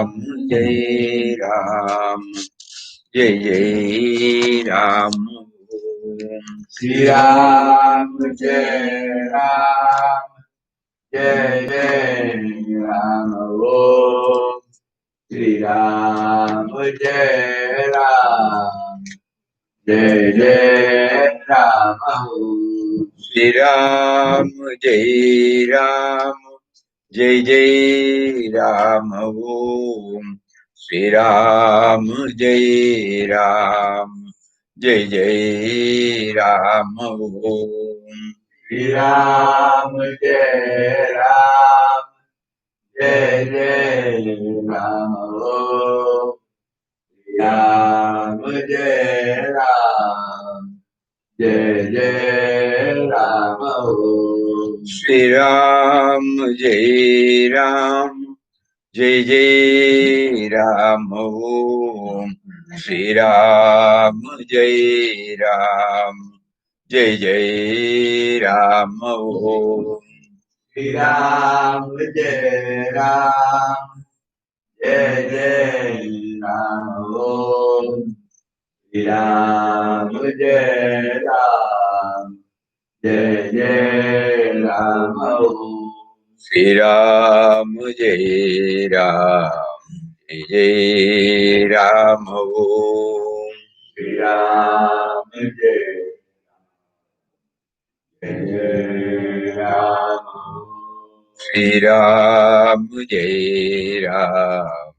Ram, Jai Ram, Jai Jai Ram. Shri Ram, Jai Ram, Jai Jai Ram. Shri Ram, Jai Ram, Jai Jai Ram. Shri Ram, Jai Ram, Jai Jai Ram. Shri Ram, Jai Ram, Jai Jai Ram. Shri Ram, Jai Ram, Jai Jai Ram. Ram, Jai Ram, Jai Jai Ram. Shri Ram, Jai Ram, Jai Jai Ram. Shri Ram, Jai Ram, Jai Jai Ram. Shri Ram, Jai Ram, Jai Jai Ram. Shri Ram, Jai Ram, Jai Jai Ram. Shri Ram, Jai Ram, Jai Jai Ram. Shri Ram, Jai Jai Ram. Shri Ram, Jai Ram,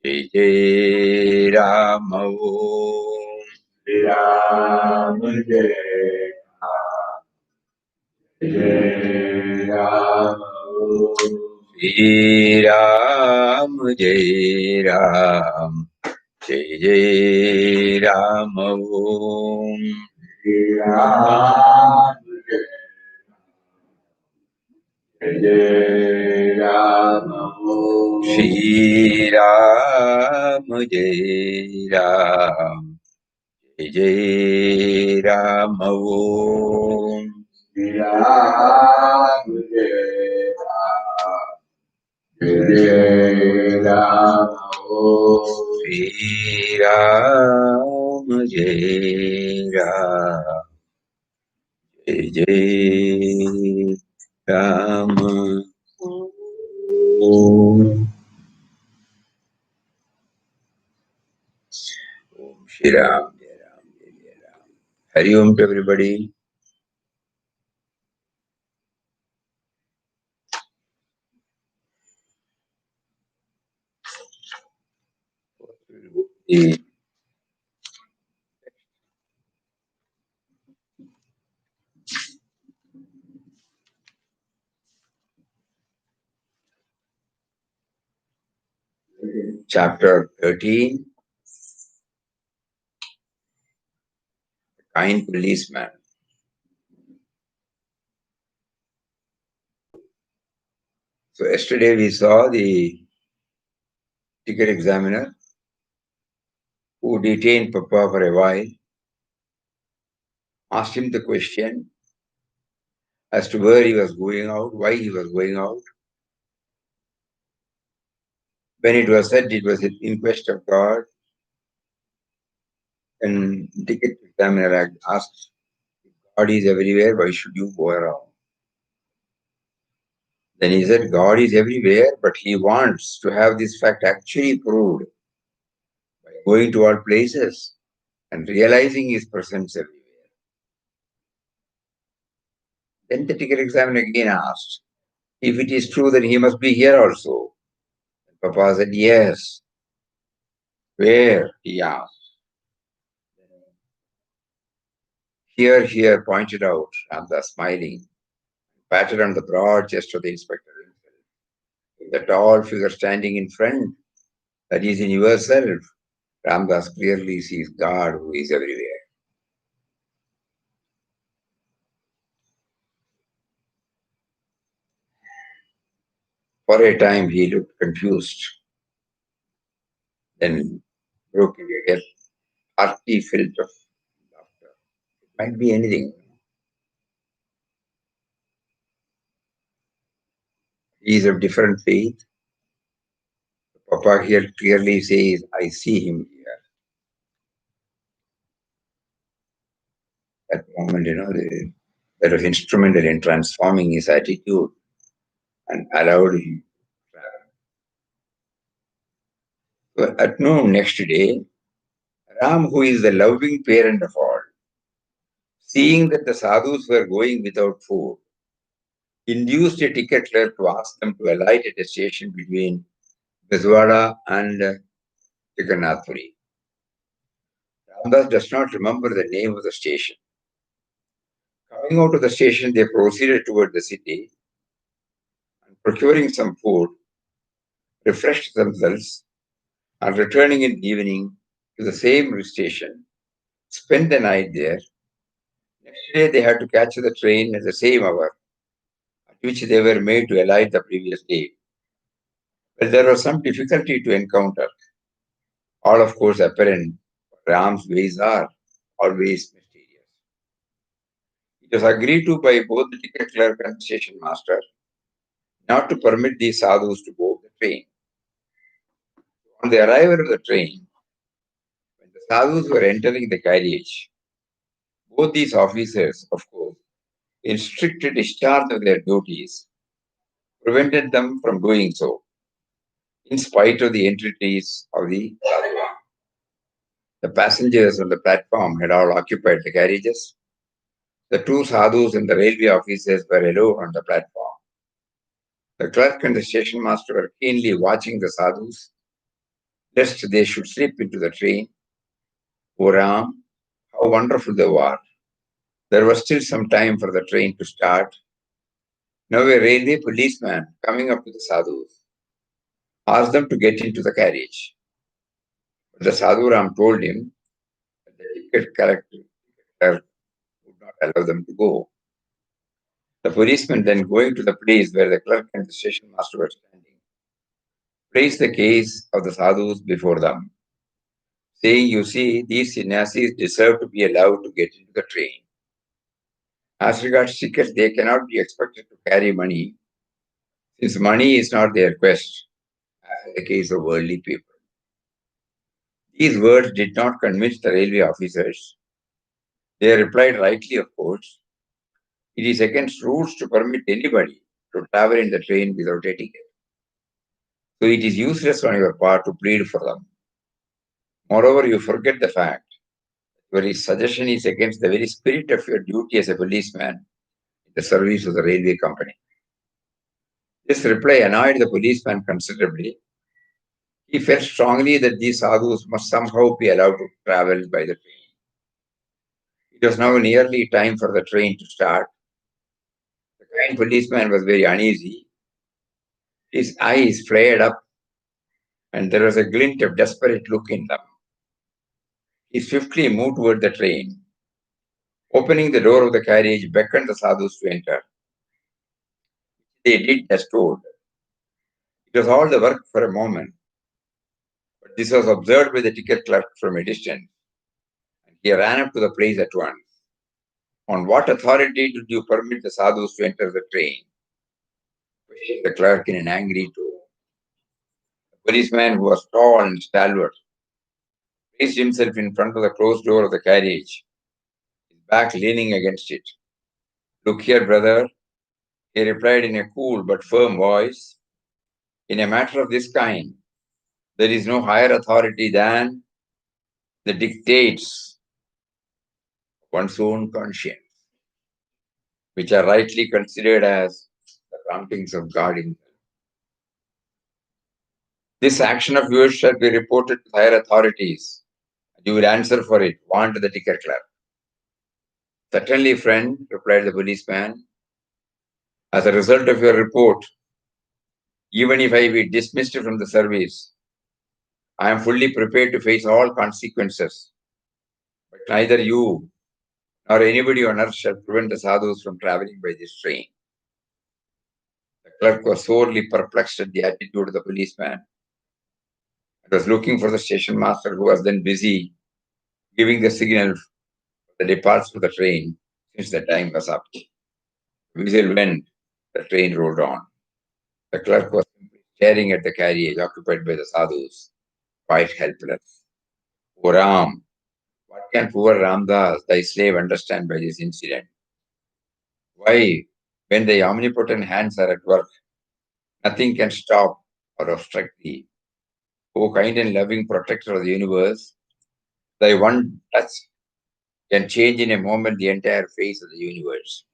Jai Jai Ram. Shri Ram, Jai Ram, Jai Ram. Shri Ram, Jai Ram, Jai Jai Ram. Shri Ram, Jai Jai Ram. Shri Ram, Jai Ram, Jai Jai Ram. Shri Ram, Jai Ram, Jai Jai Ram. Shri Ram, Jai Ram, Jai Jai Ram. Om Shri Ram, Jai Ram, Jai Jai Ram. Hari Om to everybody. The chapter 13, Kind Policeman. So yesterday we saw the ticket examiner who detained Papa for a while, asked him the question as to where he was going out, why he was going out. When it was said it was in quest of God, and ticket examiner asked, God is everywhere, why should you go around? Then he said, God is everywhere, but he wants to have this fact actually proved by going to all places and realizing his presence everywhere. Then the ticket examiner again asked, if it is true, then he must be here also. And Papa said, yes. Where? He asked. Here, pointed out, Nanda smiling, patted on the broad chest of the inspector himself. The tall figure standing in front, that is in yourself. Ramdas clearly sees God who is everywhere. For a time he looked confused, then broke into a hearty fit of laughter. It might be anything. He is of different faith. Papa here clearly says, I see him here. That moment, that was instrumental in transforming his attitude and allowed him to travel. So at noon next day, Ram, who is the loving parent of all, seeing that the sadhus were going without food, induced a ticket clerk to ask them to alight at a station between Bezwada and Jagannathpuri. Ramdas does not remember the name of the station. Coming out of the station, they proceeded toward the city and procuring some food, refreshed themselves, and returning in the evening to the same station, spent the night there. Next day, they had to catch the train at the same hour at which they were made to alight the previous day. But there was some difficulty to encounter, all of course apparent. Ram's ways are always mysterious. It was agreed to by both the ticket clerk and the station master not to permit these sadhus to board the train. On the arrival of the train, when the sadhus were entering the carriage, both these officers, of course, in strict discharge of their duties, prevented them from doing so, in spite of the entreaties of the sadhu. The passengers on the platform had all occupied the carriages. The two sadhus and the railway officers were alone on the platform. The clerk and the station master were keenly watching the sadhus, lest they should slip into the train. O Ram, how wonderful they were! There was still some time for the train to start. Now a railway policeman coming up to the sadhus asked them to get into the carriage. But the sadhu Ram told him that the ticket collector would not allow them to go. The policeman then going to the place where the clerk and the station master were standing, placed the case of the sadhus before them, saying, you see, these sannyasis deserve to be allowed to get into the train. As regards tickets, they cannot be expected to carry money, since money is not their quest, as in the case of worldly people. These words did not convince the railway officers. They replied rightly, of course, it is against rules to permit anybody to travel in the train without a ticket. So it is useless on your part to plead for them. Moreover, you forget the fact that your suggestion is against the very spirit of your duty as a policeman in the service of the railway company. This reply annoyed the policeman considerably. He felt strongly that these sadhus must somehow be allowed to travel by the train. It was now nearly time for the train to start. The kind policeman was very uneasy. His eyes flared up, and there was a glint of desperate look in them. He swiftly moved toward the train. Opening the door of the carriage, beckoned the sadhus to enter. They did as told. It was all the work for a moment, but this was observed by the ticket clerk from a distance, and he ran up to the place at once. On what authority did you permit the sadhus to enter the train? Questioned the clerk in an angry tone. The policeman, who was tall and stalwart, placed himself in front of the closed door of the carriage, his back leaning against it. Look here, brother, he replied in a cool but firm voice. In a matter of this kind, there is no higher authority than the dictates of one's own conscience, which are rightly considered as the promptings of God himself. This action of yours shall be reported to higher authorities, and you will answer for it, warned the ticket clerk. Certainly, friend, replied the policeman. As a result of your report, even if I be dismissed from the service, I am fully prepared to face all consequences. But neither you nor anybody on earth shall prevent the sadhus from traveling by this train. The clerk was sorely perplexed at the attitude of the policeman and was looking for the station master, who was then busy giving the signal for the departure of the train, since the time was up. The whistle went, the train rolled on. The clerk was simply staring at the carriage occupied by the sadhus, quite helpless. O Ram, what can poor Ramdas, thy slave, understand by this incident? Why, when thy omnipotent hands are at work, nothing can stop or obstruct thee. O kind and loving protector of the universe, thy one touch can change in a moment the entire face of the universe.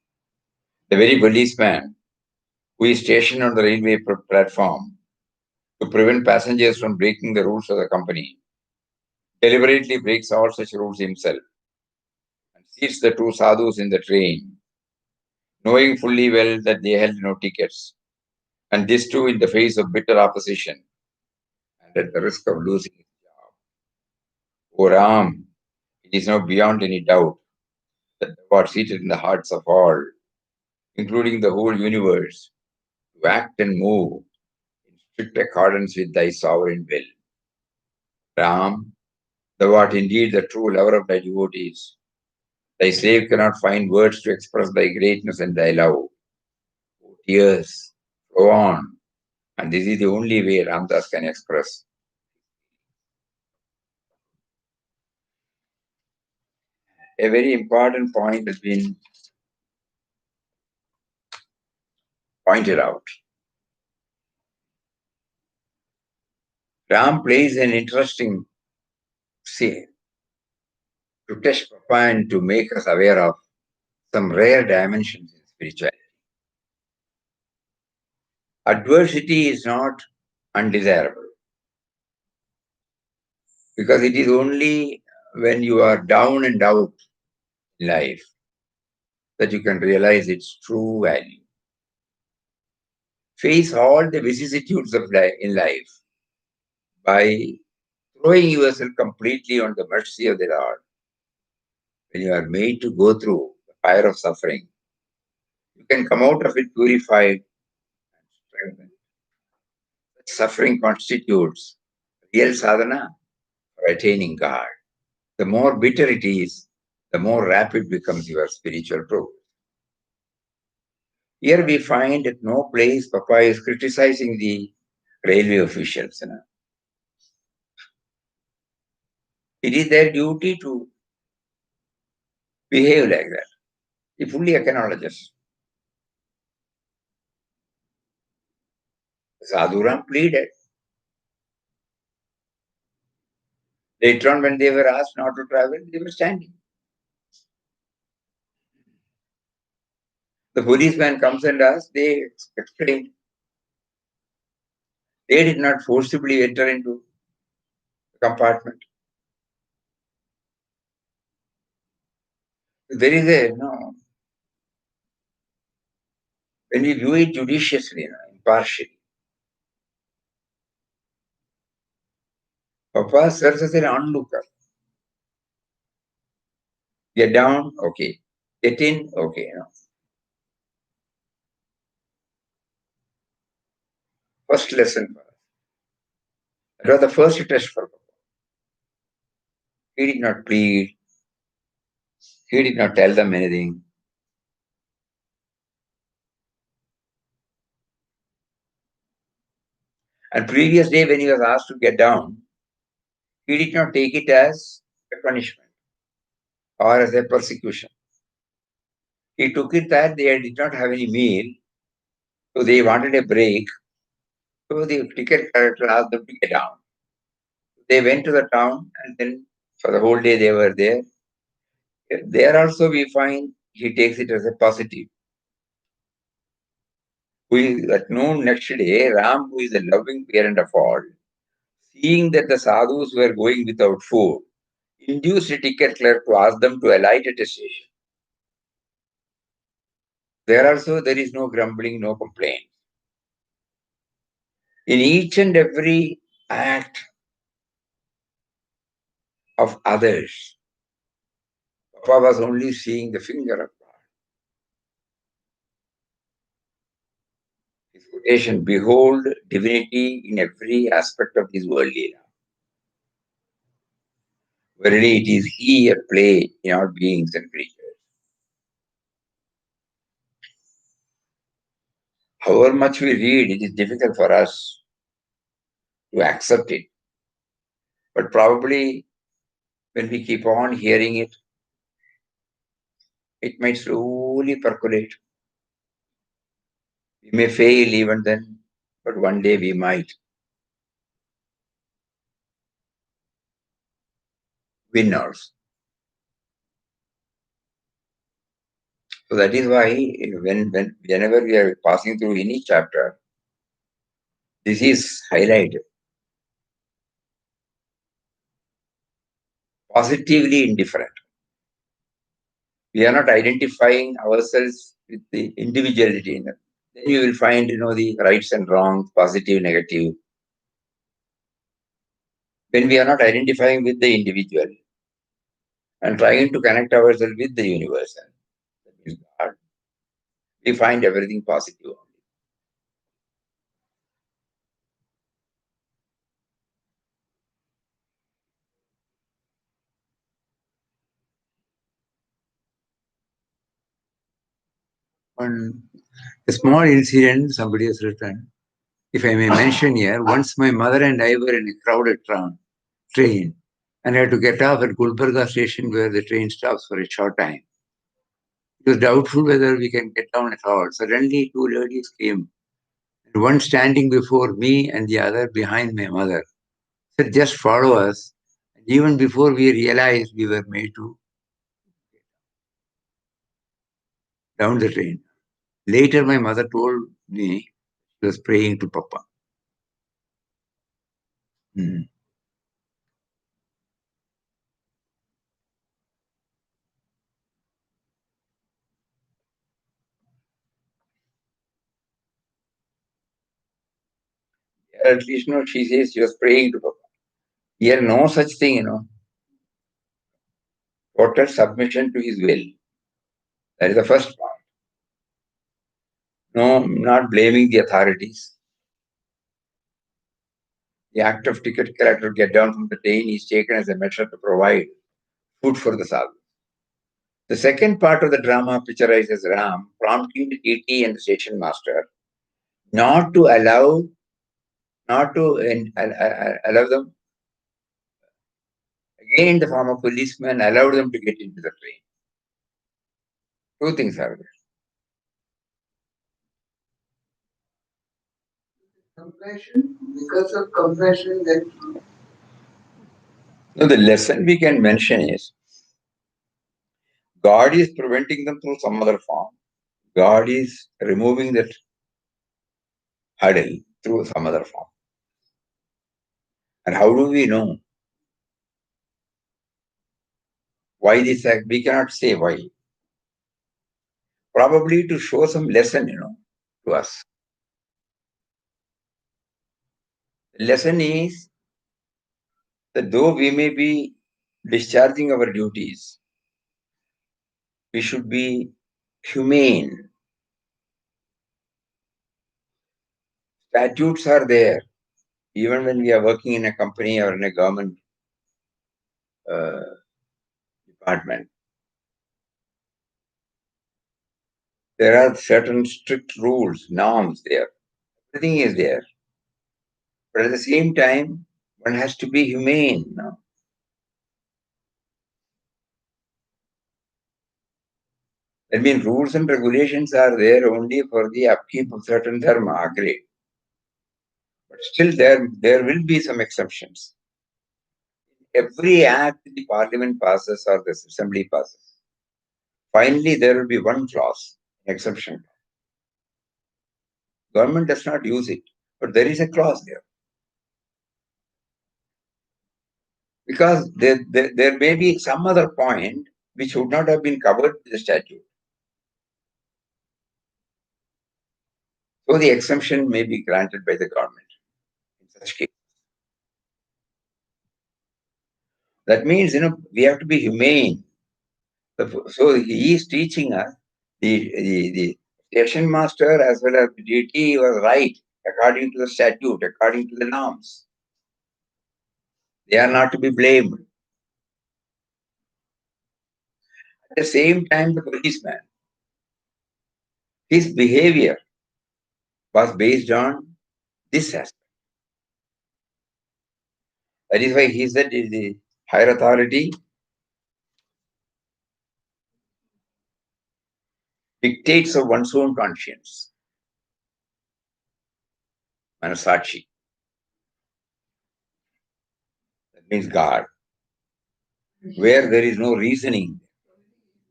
The very policeman who is stationed on the railway platform to prevent passengers from breaking the rules of the company deliberately breaks all such rules himself and seats the two sadhus in the train, knowing fully well that they held no tickets, and this too in the face of bitter opposition and at the risk of losing his job. O Ram, it is now beyond any doubt that thou art seated in the hearts of all, including the whole universe, to act and move in strict accordance with thy sovereign will. Ram, thou art indeed the true lover of thy devotees. Thy slave cannot find words to express thy greatness and thy love. Tears flow on, and this is the only way Ramdas can express. A very important point has been pointed out. Ram plays an interesting scene to test Papa and to make us aware of some rare dimensions in spirituality. Adversity is not undesirable because it is only when you are down and out in life that you can realize its true value. Face all the vicissitudes of in life by throwing yourself completely on the mercy of the Lord. When you are made to go through the fire of suffering, you can come out of it purified and strengthened. Suffering constitutes real sadhana for attaining God. The more bitter it is, the more rapid becomes your spiritual progress. Here we find at no place Papa is criticizing the railway officials. It is their duty to behave like that. He fully acknowledges. Sadhuram pleaded. Later on, when they were asked not to travel, they were standing. The policeman comes and asks, they explained. They did not forcibly enter into the compartment. There is a, when we view it judiciously, impartially, Papa serves as an onlooker. Get down, okay. Get in, okay. First lesson for us. That was the first test for Papa. He did not plead. He did not tell them anything. And previous day when he was asked to get down, he did not take it as a punishment or as a persecution. He took it that they did not have any meal, so they wanted a break. So the ticket collector asked them to get down. They went to the town and then for the whole day they were there. There also we find he takes it as a positive. At noon next day, Ram, who is the loving parent of all, seeing that the sadhus were going without food, induced a ticket clerk to ask them to alight at a station. There also there is no grumbling, no complaint. In each and every act of others, Papa was only seeing the finger of God. His quotation, behold divinity in every aspect of this worldly life. Verily it is He at play in all beings and creatures. However much we read, it is difficult for us to accept it. But probably when we keep on hearing it, it might slowly percolate. We may fail even then, but one day we might win also. So that is why whenever we are passing through any chapter, this is highlighted. Positively indifferent. We are not identifying ourselves with the individuality in it. Then you will find, the rights and wrongs, positive, negative. When we are not identifying with the individual and trying to connect ourselves with the universal, that is God, we find everything positive. One a small incident somebody has written. If I may mention here, once my mother and I were in a crowded train and had to get off at Gulbarga station where the train stops for a short time. It was doubtful whether we can get down at all. Suddenly, two ladies came, and one standing before me and the other behind my mother. Said, just follow us. And even before we realized we were made to down the train. Later, my mother told me she was praying to Papa. Mm. At least, she says she was praying to Papa. Here, no such thing. Total submission to his will. That is the first part. No, not blaming the authorities. The act of ticket collector to get down from the train is taken as a measure to provide food for the sadhu. The second part of the drama picturizes Ram prompting the TT and the station master not to allow, allow them, again in the form of policemen, allow them to get into the train. Two things are there. Compassion, because of compassion, then. No, the lesson we can mention is God is preventing them through some other form. God is removing that hurdle through some other form. And how do we know why this act? We cannot say why. Probably to show some lesson, to us. The lesson is that though we may be discharging our duties, we should be humane. Statutes are there, even when we are working in a company or in a government uh, department. There are certain strict rules, norms there. Everything is there. But at the same time, one has to be humane. That means rules and regulations are there only for the upkeep of certain dharma, agreed. But still, there will be some exceptions. Every act the parliament passes or the assembly passes, finally there will be one clause, exception. Government does not use it, but there is a clause there. Because there may be some other point which would not have been covered with the statute. So the exemption may be granted by the government in such case. That means, we have to be humane. So he is teaching us, the station master as well as the DT was right according to the statute, according to the norms. They are not to be blamed. At the same time, the policeman, his behavior was based on this aspect. That is why he said the higher authority dictates of one's own conscience. Manasakshi. That means God. Where there is no reasoning.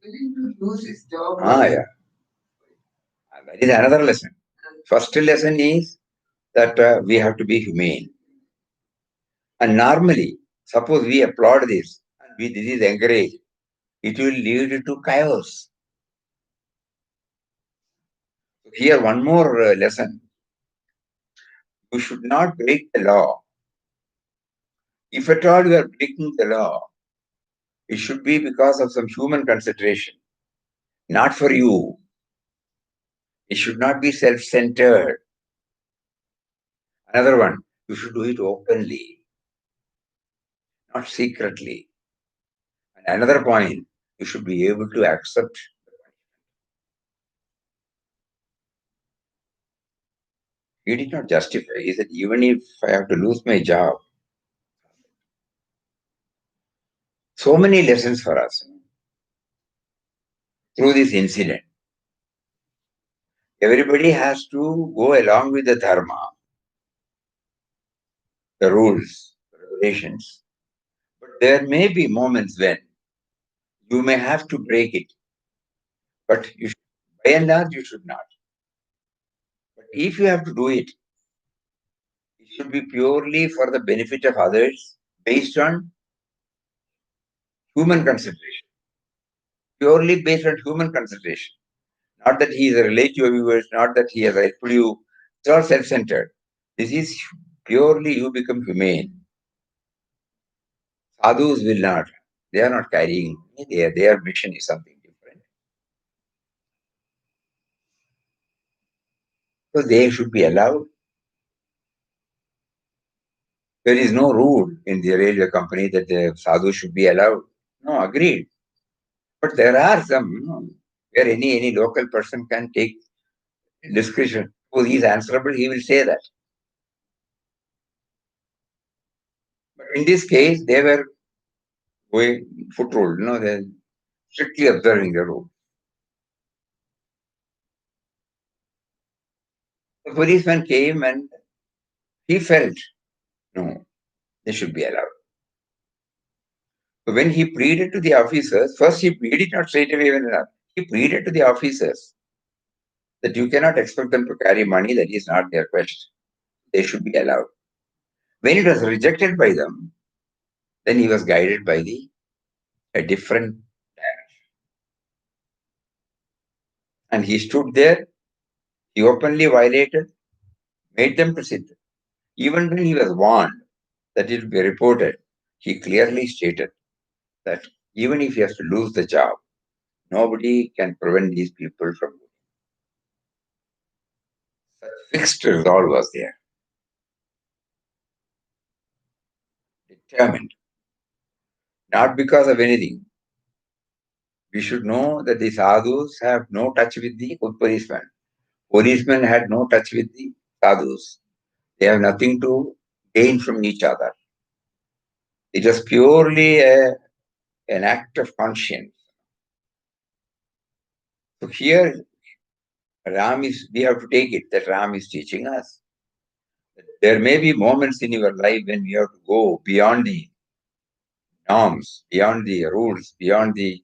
Yeah. That is another lesson. First lesson is that we have to be humane. And normally, suppose we applaud this and this is encouraged, it will lead to chaos. Here, one more lesson. You should not break the law. If at all you are breaking the law, it should be because of some human consideration, not for you. It should not be self-centered. Another one, you should do it openly, not secretly. And another point, you should be able to accept. He did not justify. He said, even if I have to lose my job, so many lessons for us through this incident. Everybody has to go along with the dharma, the rules, the regulations. But there may be moments when you may have to break it. But you should, by and large, you should not. But if you have to do it, it should be purely for the benefit of others based on human consideration. Purely based on human consideration. Not that he is a relative of yours, not that he has helped you. It's all self-centered. This is purely you become humane. Sadhus will not. They are not carrying. Their mission is something different. So they should be allowed. There is no rule in the railway company that the sadhus should be allowed. No, agreed. But there are some where any local person can take discretion. Suppose he is answerable, he will say that. But in this case, they were going foot rule, they're strictly observing the rule. The policeman came and he felt, no, they should be allowed. So when he pleaded to the officers, first he did not straight away even enough. He pleaded to the officers that you cannot expect them to carry money, that is not their quest. They should be allowed. When it was rejected by them, then he was guided by a different direction. And he stood there, he openly violated, made them to sit. Even when he was warned that it will be reported, he clearly stated that even if he has to lose the job, nobody can prevent these people from doing it. Such fixed resolve was there, determined, not because of anything. We should know that the sadhus have no touch with the policemen. Policemen had no touch with the sadhus. They have nothing to gain from each other. It was purely an act of conscience. So here, we have to take it that Ram is teaching us. There may be moments in your life when you have to go beyond the norms, beyond the rules, beyond the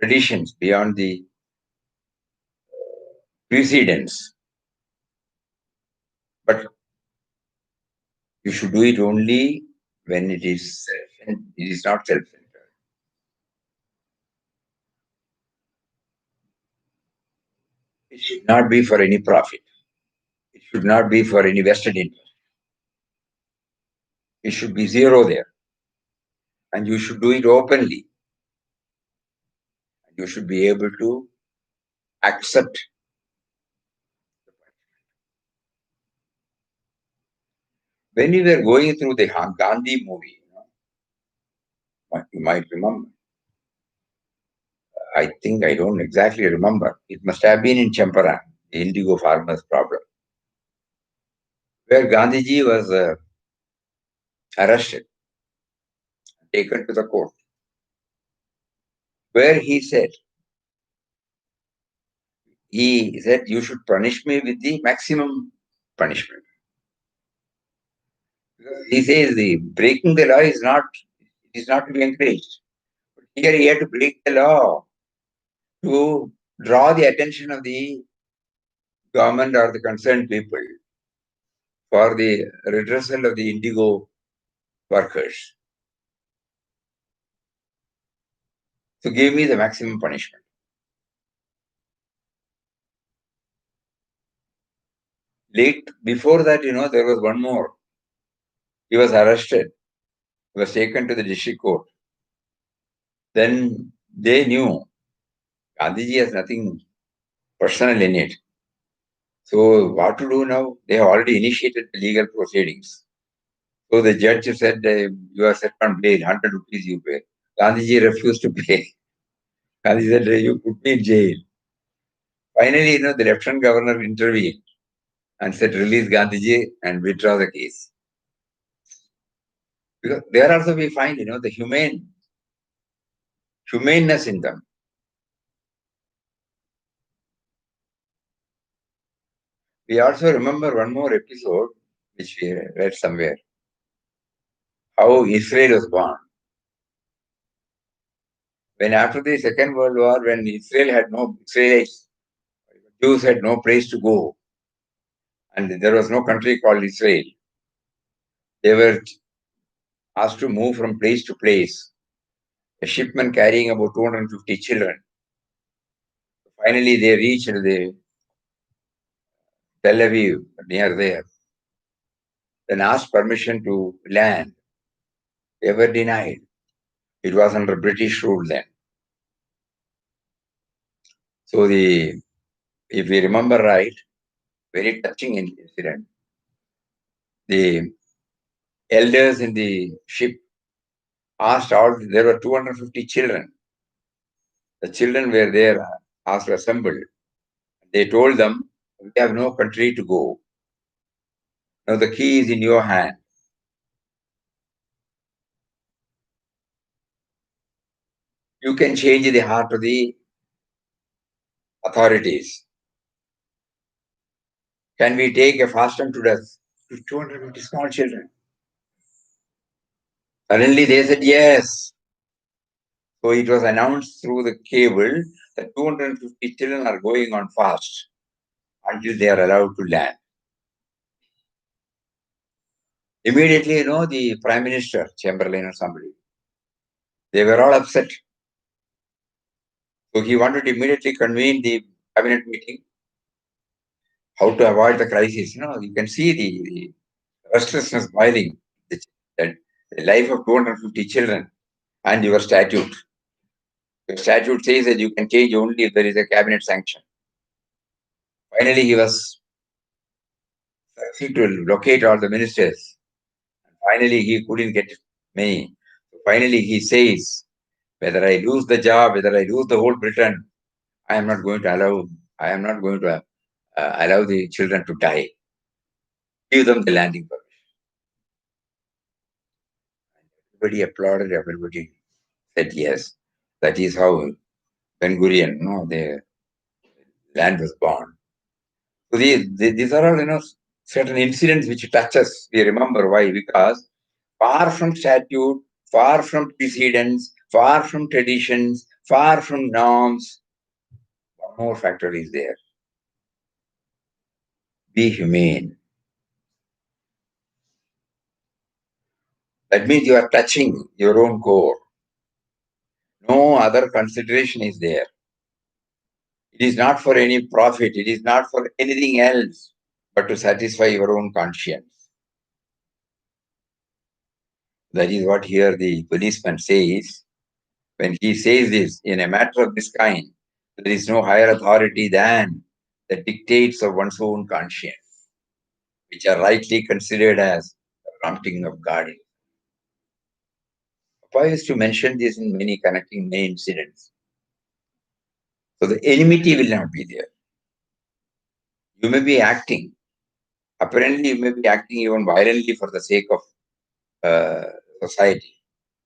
traditions, beyond the precedents. But you should do it only when it is not self-centered. It should not be for any profit. It should not be for any vested interest. It should be zero there. And you should do it openly. You should be able to accept. When we were going through the Gandhi movie, you might remember. I think I don't exactly remember. It must have been in Champaran, the indigo farmers' problem, where Gandhiji was arrested, taken to the court, where he said, you should punish me with the maximum punishment. Because he says the breaking the law is not to be encouraged. But here he had to break the law to draw the attention of the government or the concerned people for the redressal of the indigo workers. So give me the maximum punishment. Late before that, there was one more. He was arrested. He was taken to the district court. Then they knew Gandhiji has nothing personal in it. So what to do now? They have already initiated the legal proceedings. So the judge said, you are set on bail, 100 rupees you pay. Gandhiji refused to pay. Gandhiji said, you put me in jail. Finally, the lieutenant governor intervened and said, release Gandhiji and withdraw the case. Because there also we find, the humaneness in them. We also remember one more episode, which we read somewhere, how Israel was born. When after the Second World War, when Israelites, Jews had no place to go, and there was no country called Israel, they were asked to move from place to place. A shipment carrying about 250 children. Finally, they reached the Tel Aviv, near there. Then asked permission to land. They were denied. It was under British rule then. So if we remember right, very touching incident. The elders in the ship asked there were 250 children. The children were there, asked assembled. They told them, we have no country to go. Now the key is in your hand. You can change the heart of the authorities. Can we take a fast and to death to 250 small children? Suddenly they said yes. So it was announced through the cable that 250 children are going on fast until they are allowed to land. Immediately, the Prime Minister, Chamberlain or somebody, they were all upset. So he wanted to immediately convene the cabinet meeting, how to avoid the crisis. You can see the restlessness boiling, that the life of 250 children and your statute. The statute says that you can change only if there is a cabinet sanction. Finally, he was succeed to locate all the ministers. Finally, he couldn't get many. Finally, he says, whether I lose the job, whether I lose the whole Britain, I am not going to allow the children to die. Give them the landing permission. Everybody applauded, everybody said yes. That is how Ben Gurion, the land was born. So these are all, certain incidents which touch us. We remember why, because far from statute, far from precedents, far from traditions, far from norms, one more factor is there. Be humane. That means you are touching your own core. No other consideration is there. It is not for any profit. It is not for anything else but to satisfy your own conscience. That is what here the policeman says. When he says this, in a matter of this kind, there is no higher authority than the dictates of one's own conscience, which are rightly considered as the prompting of God. Papa used to mention this in many connecting many incidents. So the enmity will not be there. You may be acting. Apparently, you may be acting even violently for the sake of society.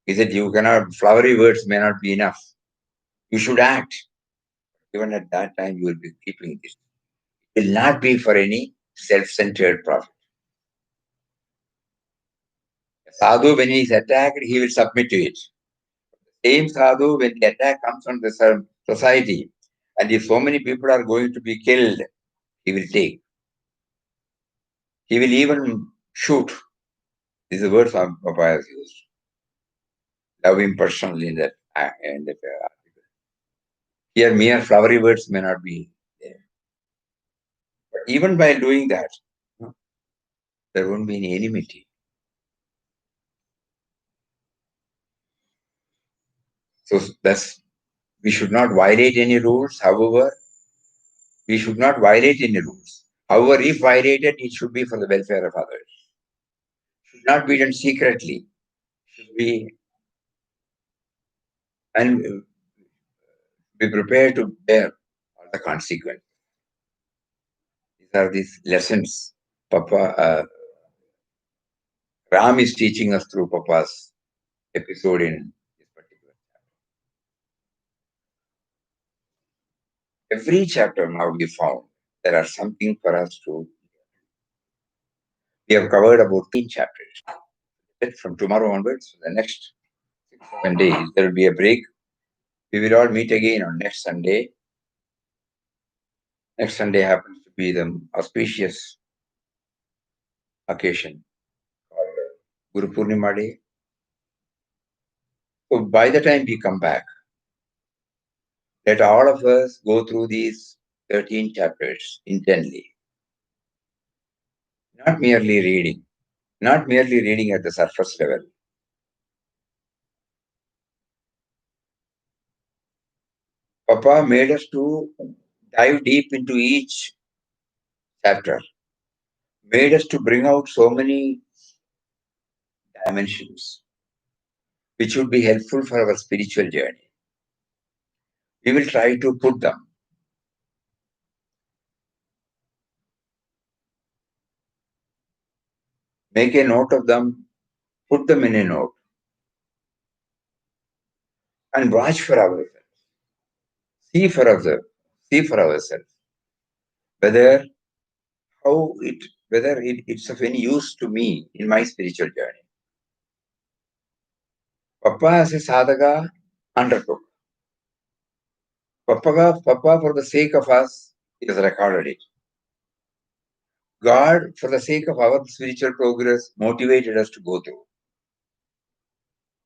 He said, you cannot, flowery words may not be enough. You should act. Even at that time, you will be keeping this. It will not be for any self-centered profit. Sadhu, when he is attacked, he will submit to it. Same sadhu, when the attack comes from the society, and if so many people are going to be killed, he will take. He will even shoot. These are the words Papa has used. Love him personally in that article. Here, mere flowery words may not be there. But even by doing that, there won't be any enmity. So that's, we should not violate any rules. However, we should not violate any rules. However, if violated, it should be for the welfare of others. Should not be done secretly. Should be, and be prepared to bear all the consequences. These are these lessons Papa Ram is teaching us through Papa's episode in this particular chapter. Every chapter now we found there are something for us to. We have covered about 10 chapters. From tomorrow onwards, for the next 6-7 days, there will be a break. We will all meet again on next Sunday. Next Sunday happens to be the auspicious occasion called Guru Purnima Day. So by the time we come back, let all of us go through these 13 chapters intently. Not merely reading at the surface level. Papa made us to dive deep into each chapter, made us to bring out so many dimensions which would be helpful for our spiritual journey. We will try to put them. Make a note of them, put them in a note, and watch for ourselves. See for ourselves whether it's of any use to me in my spiritual journey. Papa as a sadhaka undertook. Papa for the sake of us is recorded it. God, for the sake of our spiritual progress, motivated us to go through.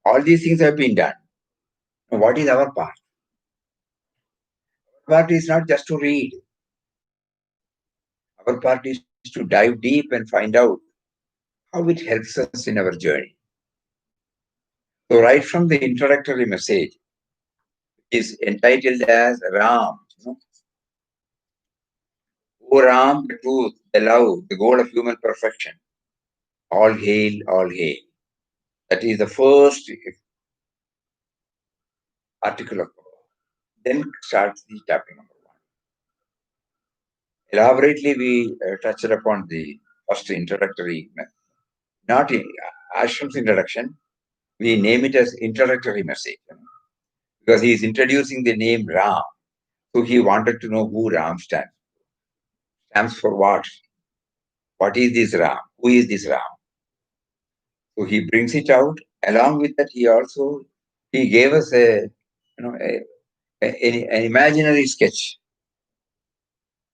All these things have been done. Now, what is our part? Our part is not just to read. Our part is to dive deep and find out how it helps us in our journey. So right from the introductory message is entitled as Ram. O Ram, the truth, the love, the goal of human perfection. All hail, all hail. That is the first article of Papa. Then starts the chapter number 1. Elaborately, we touched upon the first introductory, not in Ashram's introduction. We name it as introductory message because he is introducing the name Ram. So he wanted to know who Ram stands. Stands for what? What is this Ram? Who is this Ram? So he brings it out. Along with that, he gave us an imaginary sketch.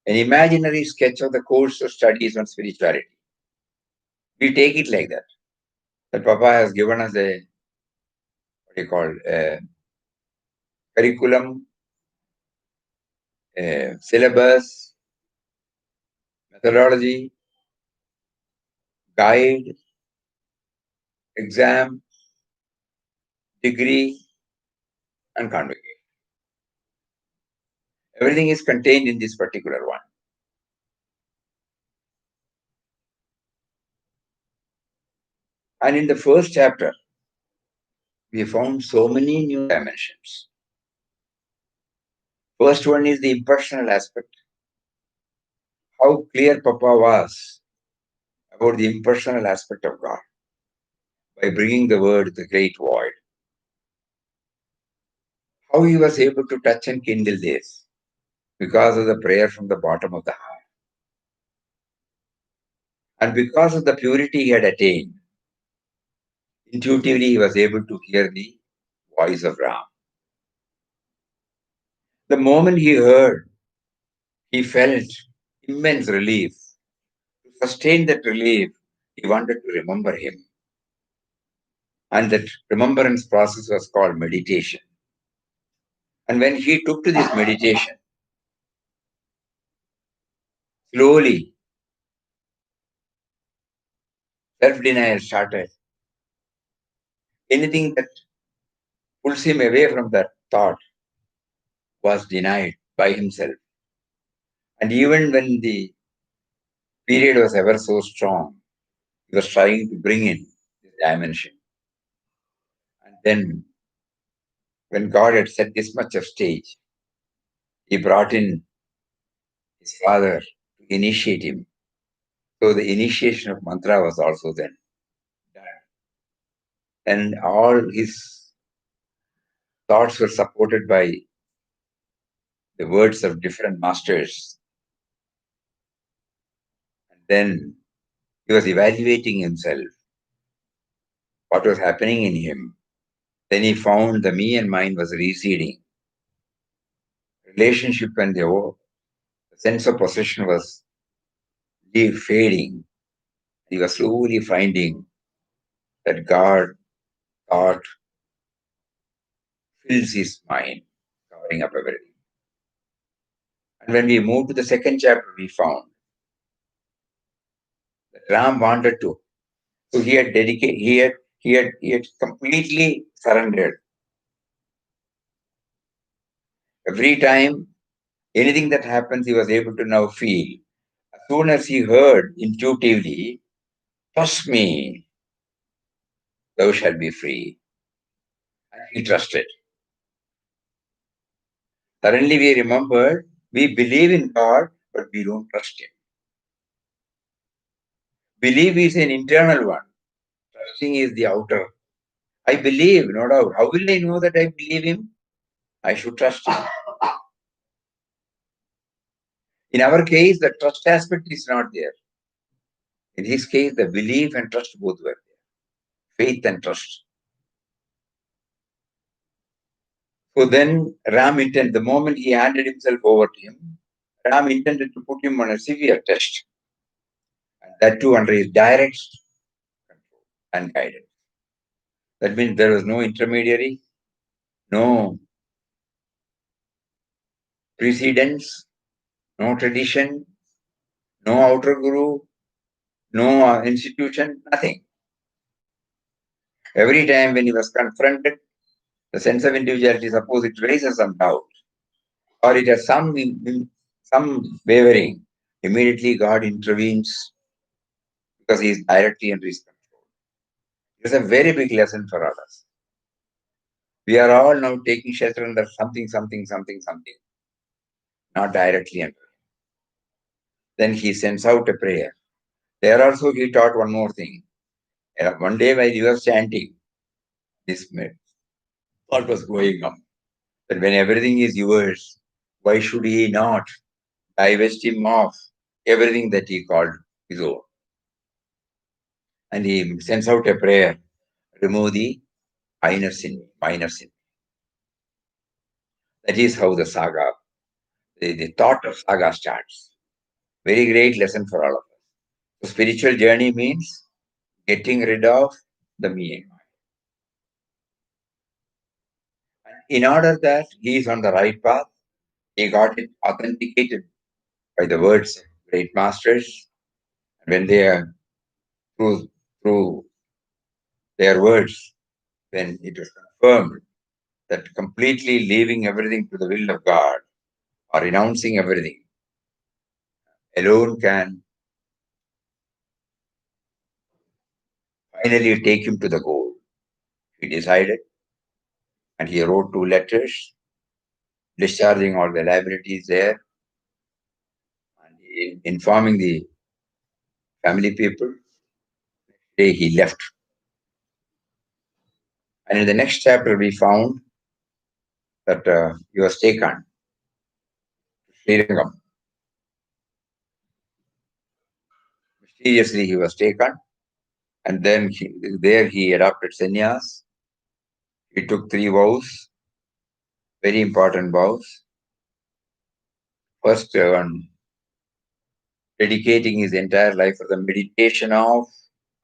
An imaginary sketch of the course of studies on spirituality. We take it like that. That Papa has given us a curriculum, syllabus, methodology, guide, exam, degree, and convocation. Everything is contained in this particular one. And in the first chapter, we found so many new dimensions. First one is the impersonal aspect. How clear Papa was about the impersonal aspect of God. by bringing the word the great void. How he was able to touch and kindle this? Because of the prayer from the bottom of the heart. And because of the purity he had attained, intuitively he was able to hear the voice of Ram. The moment he heard, he felt immense relief. To sustain that relief, he wanted to remember him. And that remembrance process was called meditation. And when he took to this meditation, slowly, self-denial started. Anything that pulls him away from that thought was denied by himself. And even when the period was ever so strong, he was trying to bring in this dimension. And then, when God had set this much of stage, he brought in his father to initiate him. So the initiation of mantra was also then done. And all his thoughts were supported by the words of different masters. And then he was evaluating himself, what was happening in him. Then he found the me and mine was receding. Relationship and the sense of possession was fading. He was slowly finding that God thought fills his mind, covering up everything. And when we moved to the second chapter, we found that Ram wanted to. So he had dedicated, he had completely surrendered. Every time anything that happens, he was able to now feel. As soon as he heard intuitively, trust me, thou shalt be free. And he trusted. Suddenly we remembered, we believe in God, but we don't trust him. Belief is an internal one. Trusting is the outer. I believe, no doubt. How will I know that I believe him? I should trust him. In our case, the trust aspect is not there. In his case, the belief and trust both were there. Faith and trust. So then Ram intended, the moment he handed himself over to him, Ram intended to put him on a severe test. And that too under his direct control and guidance. That means there was no intermediary, no precedence, no tradition, no outer guru, no institution, nothing. Every time when he was confronted, the sense of individuality, suppose it raises some doubt or it has some wavering, immediately God intervenes because he is directly under his control. It's a very big lesson for all us. We are all now taking shelter under something, not directly under. Then he sends out a prayer. There also he taught one more thing. One day while he was chanting, this thought was going on. That when everything is yours, why should he not divest him of everything that he called his own? And he sends out a prayer, remove the minor sin. That is how the saga, the thought of saga starts. Very great lesson for all of us. The spiritual journey means getting rid of the me and mind. In order that he is on the right path, he got it authenticated by the words of great masters. When they are through their words, when it is confirmed that completely leaving everything to the will of God or renouncing everything alone can finally take him to the goal. He decided and he wrote 2 letters discharging all the liabilities there and informing the family people. Day he left. And in the next chapter, we found that he was taken to Sri Lanka. Mysteriously, he was taken, and then there he adopted sannyas. He took 3 vows, very important vows. First one, dedicating his entire life for the meditation of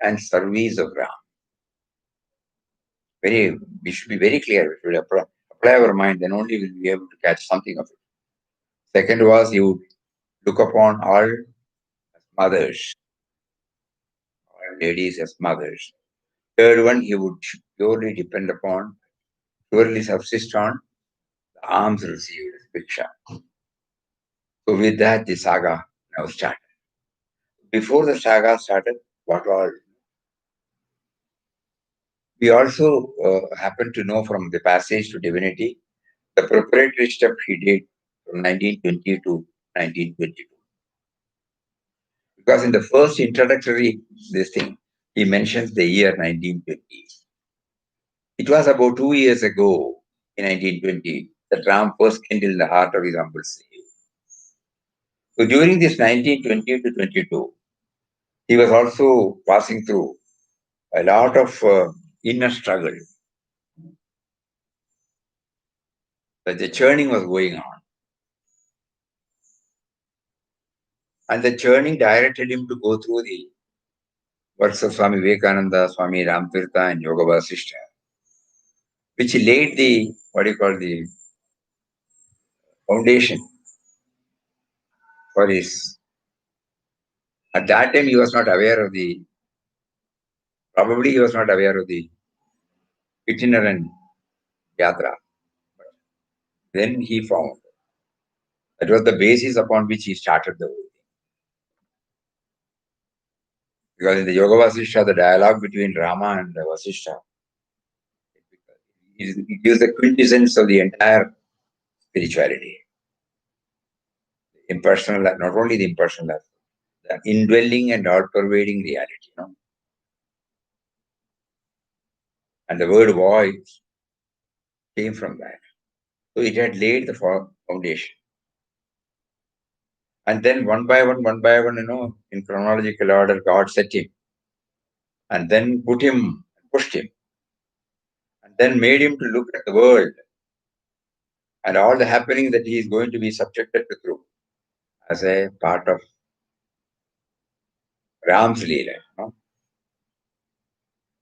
and service of Ram. We should be very clear. We should apply our mind, then only we'll be able to catch something of it. Second was he would look upon all mothers, all ladies as mothers. Third one, he would purely depend upon, purely subsist on the alms received as Bhiksha. So with that, the saga now started. Before the saga started, what all? We also happen to know from the passage to divinity the preparatory step he did from 1920 to 1922. Because in the first introductory this thing, he mentions the year 1920. It was about 2 years ago in 1920 that Ram first kindled the heart of his humble slave. So during this 1920 to 22, he was also passing through a lot of inner struggle. But the churning was going on. And the churning directed him to go through the works of Swami Vivekananda, Swami Ramtirtha, and Yoga Vasishtha, which laid the, the foundation for his. At that time, he was not aware of the, probably he was not aware of the itinerant yatra. Then he found that was the basis upon which he started the whole thing. Because in the Yoga Vasishtha, the dialogue between Rama and Vasishtha, it gives the quintessence of the entire spirituality. Impersonal, not only the impersonal, the indwelling and all-pervading reality. And the word voice came from that. So it had laid the foundation. And then one by one, in chronological order, God set him. And then pushed him. And then made him to look at the world and all the happenings that he is going to be subjected to through as a part of Ram's Leela.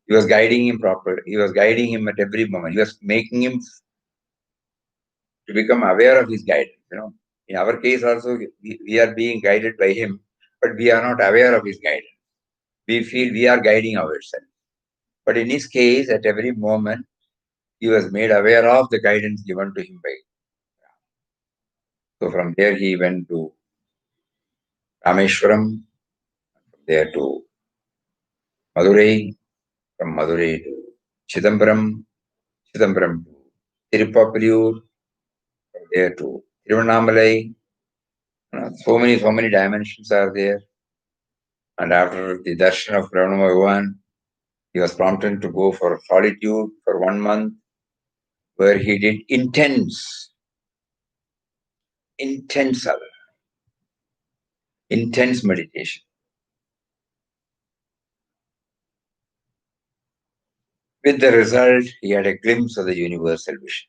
He was guiding him properly. He was guiding him at every moment. He was making him to become aware of his guidance. In our case also, we are being guided by him, but we are not aware of his guidance. We feel we are guiding ourselves. But in his case, at every moment, he was made aware of the guidance given to him by Ram. So from there he went to Rameshwaram, from there to Madurai, from Madurai to Chidambaram, Chidambaram to Tirupapuriyur, from there to Tiruvannamalai. So many dimensions are there. And after the darshan of Brahma Bhagavan, he was prompted to go for solitude for 1 month, where he did intense sadhana, intense meditation. With the result, he had a glimpse of the universal vision.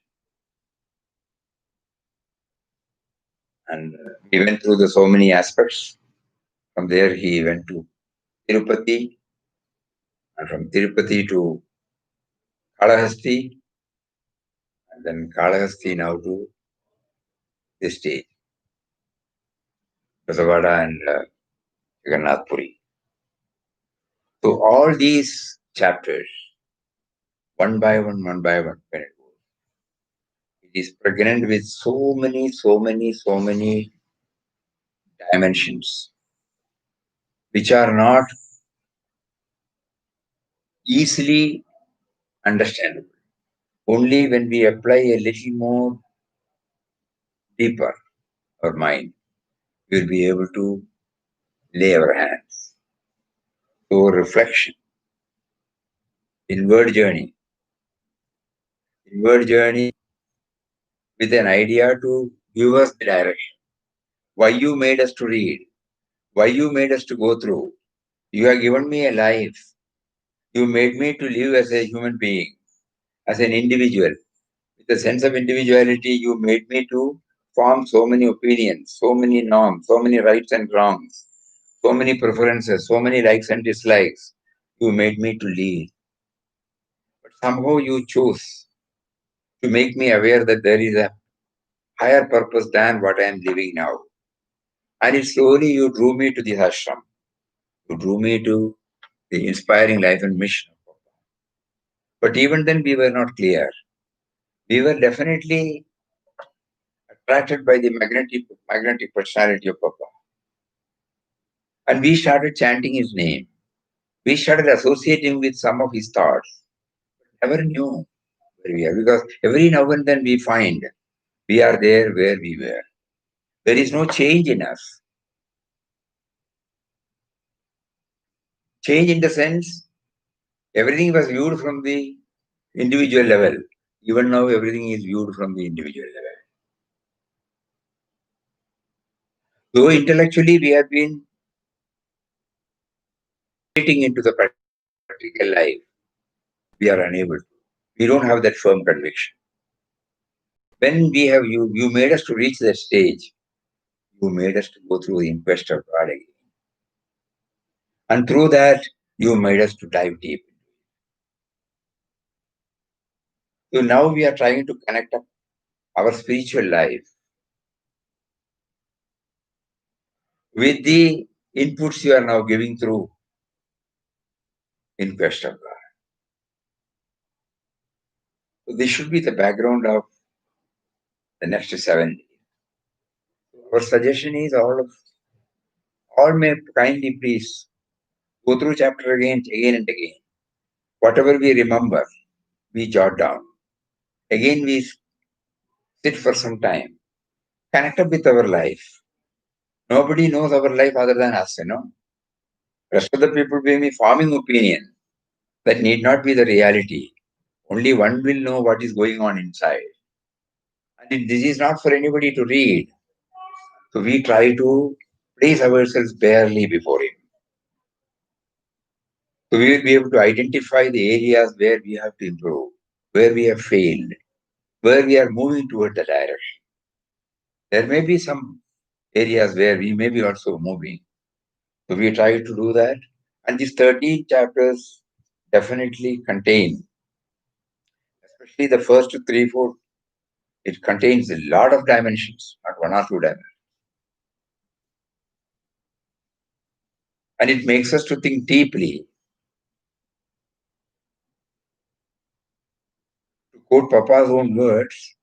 And he went through the so many aspects. From there, he went to Tirupati, and from Tirupati to Kalahasti, and then Kalahasti now to this stage, Basavada and Jagannath Puri. So all these chapters, one by one, when it goes, it is pregnant with so many dimensions, which are not easily understandable. Only when we apply a little more deeper our mind, we will be able to lay our hands. So reflection, inward journey, inward journey with an idea to give us the direction. Why you made us to read, why you made us to go through. You have given me a life. You made me to live as a human being, as an individual. With a sense of individuality, you made me to form so many opinions, so many norms, so many rights and wrongs, so many preferences, so many likes and dislikes. You made me to lead. But somehow you chose to make me aware that there is a higher purpose than what I am living now. And it slowly you drew me to the ashram. You drew me to the inspiring life and mission. But even then, we were not clear. We were definitely attracted by the magnetic personality of Papa. And we started chanting his name. We started associating with some of his thoughts. Never knew where we are because every now and then we find we are there where we were. There is no change in us. Change in the sense everything was viewed from the individual level. Even now, everything is viewed from the individual level. Though intellectually we have been getting into the practical life, we are unable to. We don't have that firm conviction. When we have you made us to reach that stage, you made us to go through the inquest of God again. And through that, you made us to dive deep. So now we are trying to connect up our spiritual life with the inputs you are now giving through inquest of God. So this should be the background of the next 7 days. Our suggestion is all may kindly please go through chapter again and again. Whatever we remember, we jot down. Again, we sit for some time, connect up with our life. Nobody knows our life other than us, Rest of the people may be forming opinion. That need not be the reality. Only one will know what is going on inside. And this is not for anybody to read. So we try to place ourselves barely before him. So we will be able to identify the areas where we have to improve, where we have failed, where we are moving toward the direction. There may be some areas where we may be also moving. So we try to do that. And these 13 chapters definitely contain, especially the first 3, 4, it contains a lot of dimensions, not one or two dimensions. And it makes us to think deeply. To quote Papa's own words,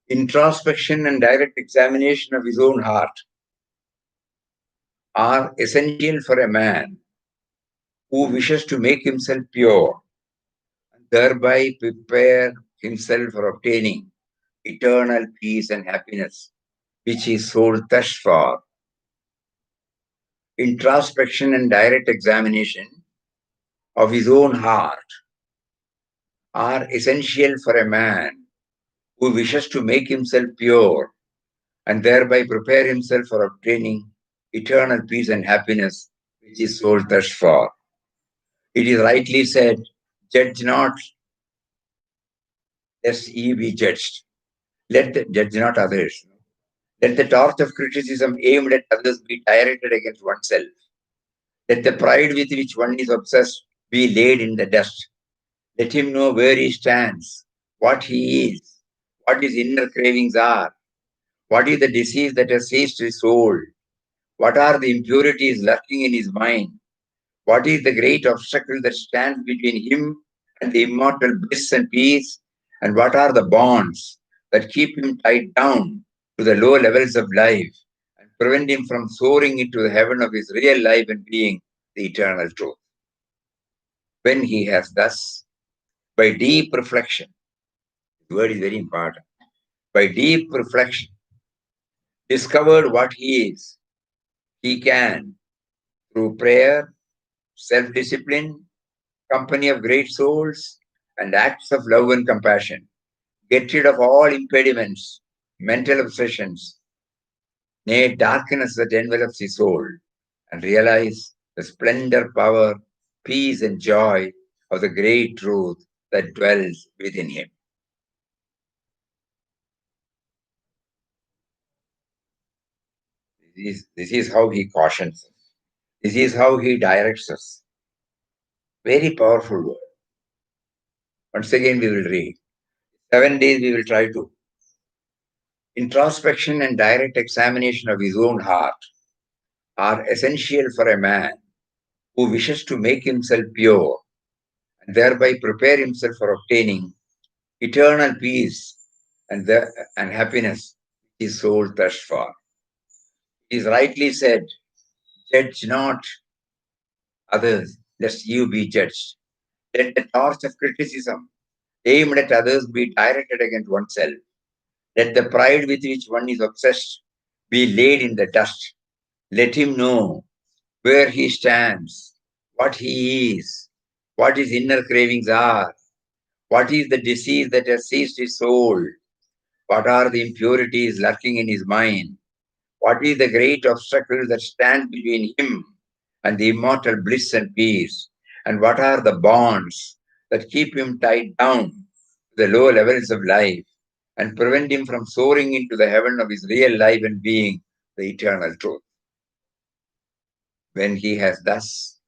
introspection and direct examination of his own heart are essential for a man who wishes to make himself pure and thereby prepare himself for obtaining eternal peace and happiness, which his soul thirsts for. Introspection and direct examination of his own heart are essential for a man who wishes to make himself pure and thereby prepare himself for obtaining eternal peace and happiness which his soul thirsts for. It is rightly said, judge not, lest ye be judged. Judge not others. Let the torch of criticism aimed at others be directed against oneself. Let the pride with which one is obsessed be laid in the dust. Let him know where he stands, what he is, what his inner cravings are, what is the disease that has seized his soul, What are the impurities lurking in his mind? What is the great obstacle that stands between him and the immortal bliss and peace? And what are the bonds that keep him tied down to the low levels of life and prevent him from soaring into the heaven of his real life and being the eternal truth? When he has thus, by deep reflection, the word is very important, by deep reflection, discovered what he is, he can, through prayer, self discipline, company of great souls, and acts of love and compassion, get rid of all impediments, mental obsessions, nay, darkness that envelops his soul, and realize the splendor, power, peace, and joy of the great truth that dwells within him. This is how he cautions us. This is how he directs us. Very powerful word. Once again, we will read. 7 days we will try to. Introspection and direct examination of his own heart are essential for a man who wishes to make himself pure and thereby prepare himself for obtaining eternal peace and happiness his soul thirsts for. It is rightly said, judge not others, lest you be judged. Let the torch of criticism aimed at others be directed against oneself. Let the pride with which one is obsessed be laid in the dust. Let him know where he stands, what he is, what his inner cravings are, what is the disease that has seized his soul, what are the impurities lurking in his mind, what is the great obstacle that stands between him and the immortal bliss and peace, and what are the bonds that keep him tied down to the low levels of life and prevent him from soaring into the heaven of his real life and being the eternal truth. When he has thus,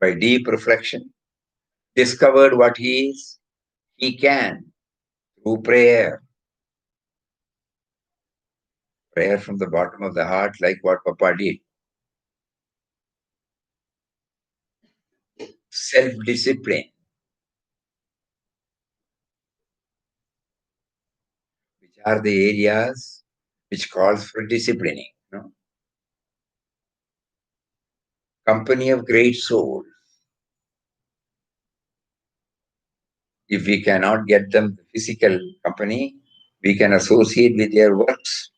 by deep reflection, discovered what he is, he can, through prayer, prayer from the bottom of the heart, like what Papa did, self discipline, which are the areas which calls for disciplining. Company of great souls. If we cannot get them physical company, we can associate with their works,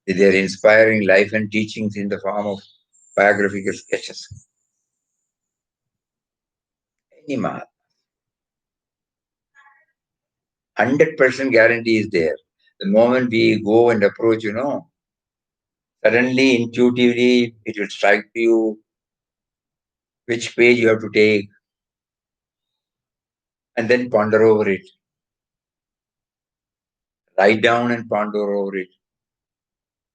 with their inspiring life and teachings in the form of biographical sketches. Any math, 100% guarantee is there. The moment we go and approach, suddenly, intuitively, it will strike to you which page you have to take and then ponder over it. Write down and ponder over it.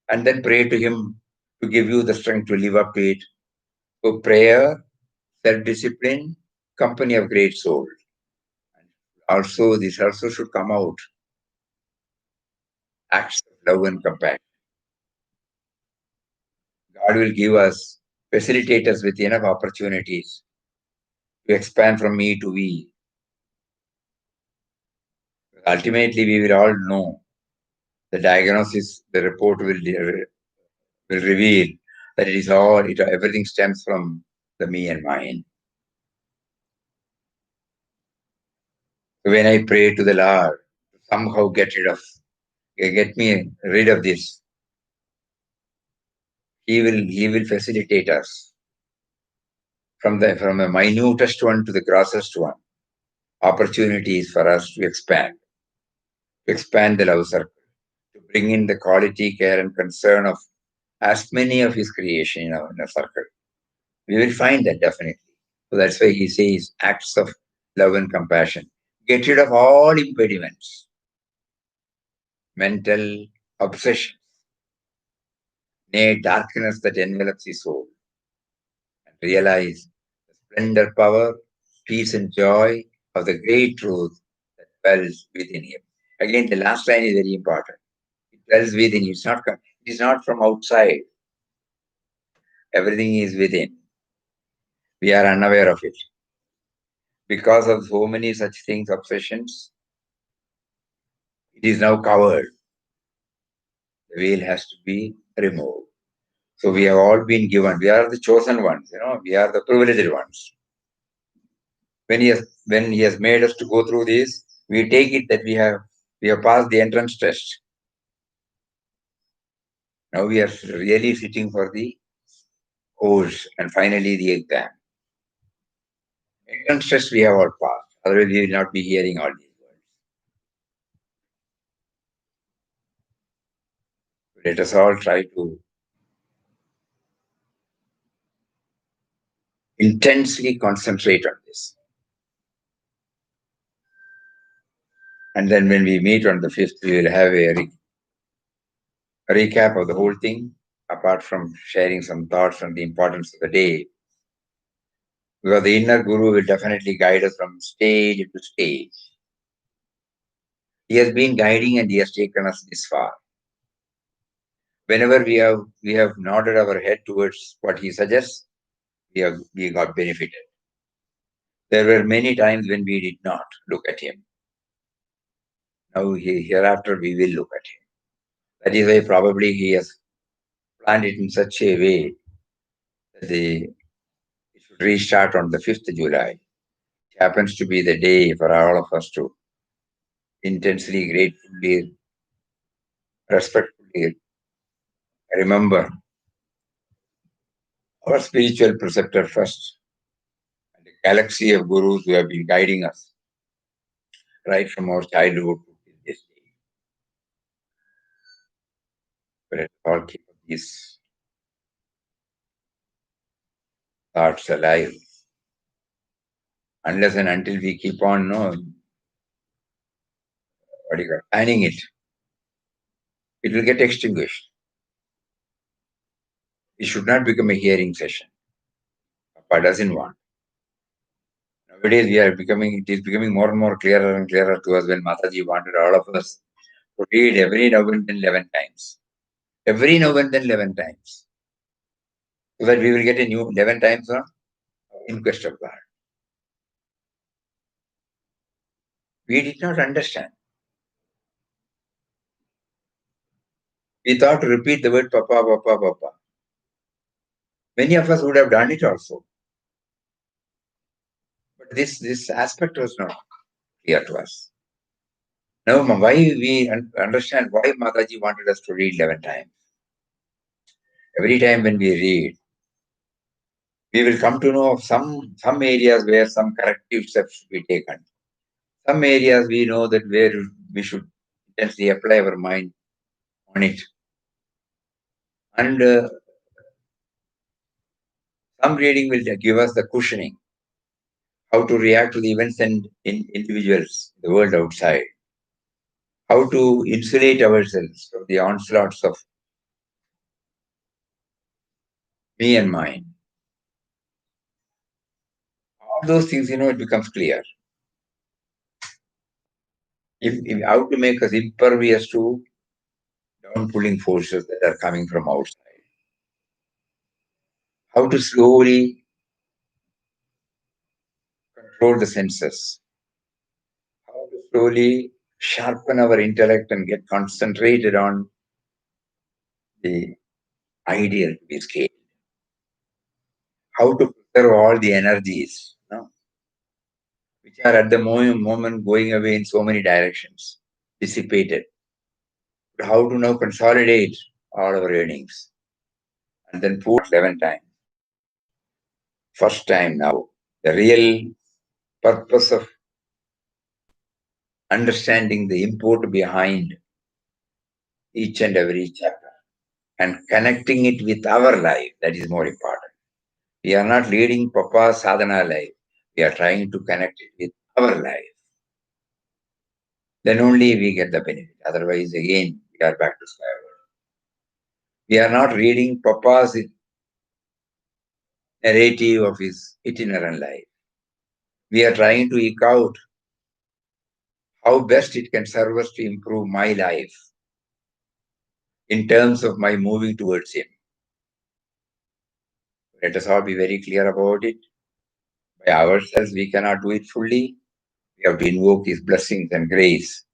And then pray to Him to give you the strength to live up to it. So, prayer, self discipline, company of great souls. Also, this also should come out acts of love and compassion. God will give us, facilitate us with enough opportunities to expand from me to we. Ultimately, we will all know the diagnosis, the report will reveal that everything stems from the me and mine. When I pray to the Lord, somehow get me rid of this, He will facilitate us from a minutest one to the grossest one. Opportunities for us to expand the love circle, to bring in the quality, care, and concern of as many of His creation in our circle. We will find that definitely. So that's why He says acts of love and compassion. Get rid of all impediments, mental obsessions, nay, darkness that envelops his soul, and realize the splendor, power, peace, and joy of the great truth that dwells within him. Again, the last line is very important. It dwells within you. It is not from outside. Everything is within. We are unaware of it. Because of so many such things, obsessions, it is now covered. The veil has to be removed. So we have all been given. We are the chosen ones, we are the privileged ones. When he has made us to go through this, we take it that we have passed the entrance test. Now we are really sitting for the course and finally the exam. Entrance test we have all passed. Otherwise we will not be hearing all these words. Let us all try to intensely concentrate on this. And then when we meet on the 5th, we will have a recap of the whole thing, apart from sharing some thoughts on the importance of the day. Because the inner guru will definitely guide us from stage to stage. He has been guiding and he has taken us this far. Whenever we have nodded our head towards what he suggests, we got benefited. There were many times when we did not look at him. Now hereafter we will look at him. That is why probably he has planned it in such a way that it should restart on the 5th July. It happens to be the day for all of us to intensely, gratefully, respectfully remember our spiritual preceptor first, and the galaxy of gurus who have been guiding us right from our childhood to this day. But let's all keep these thoughts alive. Unless and until we keep on, planning it, it will get extinguished. It should not become a hearing session. Papa doesn't want. Nowadays, it is becoming more and more clearer and clearer to us when Mataji wanted all of us to read every now and then 11 times. Every now and then 11 times. So that we will get a new 11 times on In Quest of God. We did not understand. We thought to repeat the word Papa, Papa, Papa. Many of us would have done it also. But this aspect was not clear to us. Now, why we understand why Mataji wanted us to read 11 times. Every time when we read, we will come to know of some areas where some corrective steps should be taken. Some areas we know that where we should intensely apply our mind on it. And some reading will give us the cushioning, how to react to the events and individuals, the world outside, how to insulate ourselves from the onslaughts of me and mine. All those things, it becomes clear. If how to make us impervious to down-pulling forces that are coming from outside. How to slowly control the senses. How to slowly sharpen our intellect and get concentrated on the ideal to be scaled. How to preserve all the energies, which are at the moment going away in so many directions, dissipated. But how to now consolidate all our earnings and then put 11 times. First time now, the real purpose of understanding the import behind each and every chapter and connecting it with our life, that is more important. We are not leading Papa's sadhana life. We are trying to connect it with our life. Then only we get the benefit. Otherwise, again, we are back to square one. We are not reading Papa's narrative of his itinerant life. We are trying to eke out how best it can serve us to improve my life in terms of my moving towards him. Let us all be very clear about it. By ourselves, we cannot do it fully. We have to invoke His blessings and grace.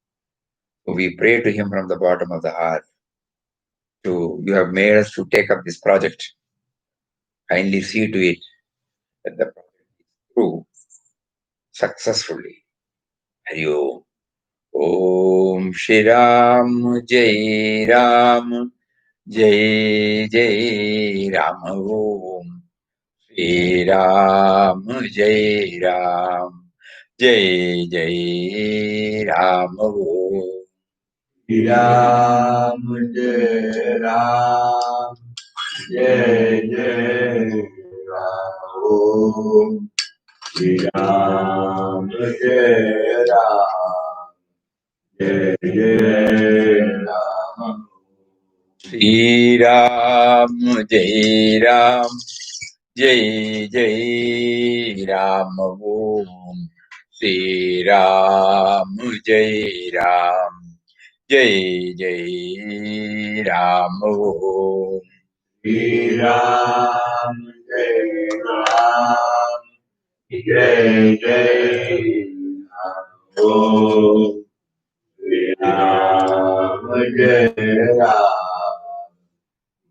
So we pray to Him from the bottom of the heart. You have made us to take up this project. Kindly see to it that the project is through successfully. Hari Om. Om Shri Ram Jai Ram Jai Jai Ram Om Shri Ram Jai Ram Jai Jai Ram Om Shri Ram Jai Ram Jai Jai Ram Om Shri Ram Jai Ram Jai Jai Ram Shri Ram Jai Ram Jai Jai Ram Om Shri Ram Jai Ram Jai Jai Ram Om Shri Ram Jai Ram Jai Jai Ram Om Shri Ram Jai Ram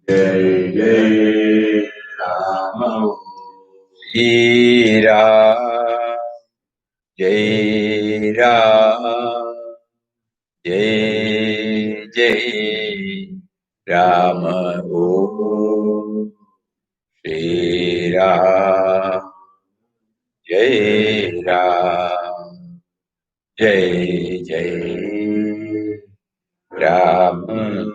Jai Jai Ram Shri Ram Jai Ram Jai Jai Ram Om Shri Ram Jai Ram Jai Jai Ram Om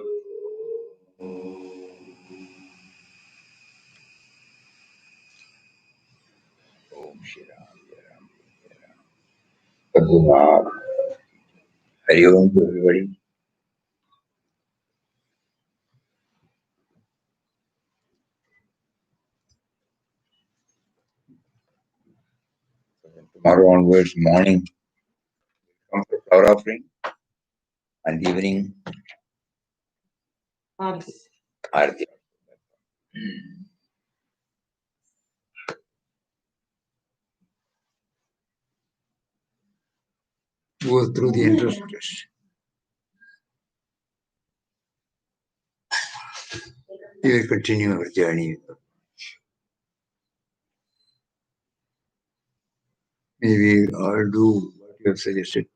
Shri Ram Jai Ram Sadhguru. Hari Om to everybody. Tomorrow onwards, morning, come for flower offering, and evening, Arati. Go through the interest test. We will continue our journey. May we all do what you have suggested.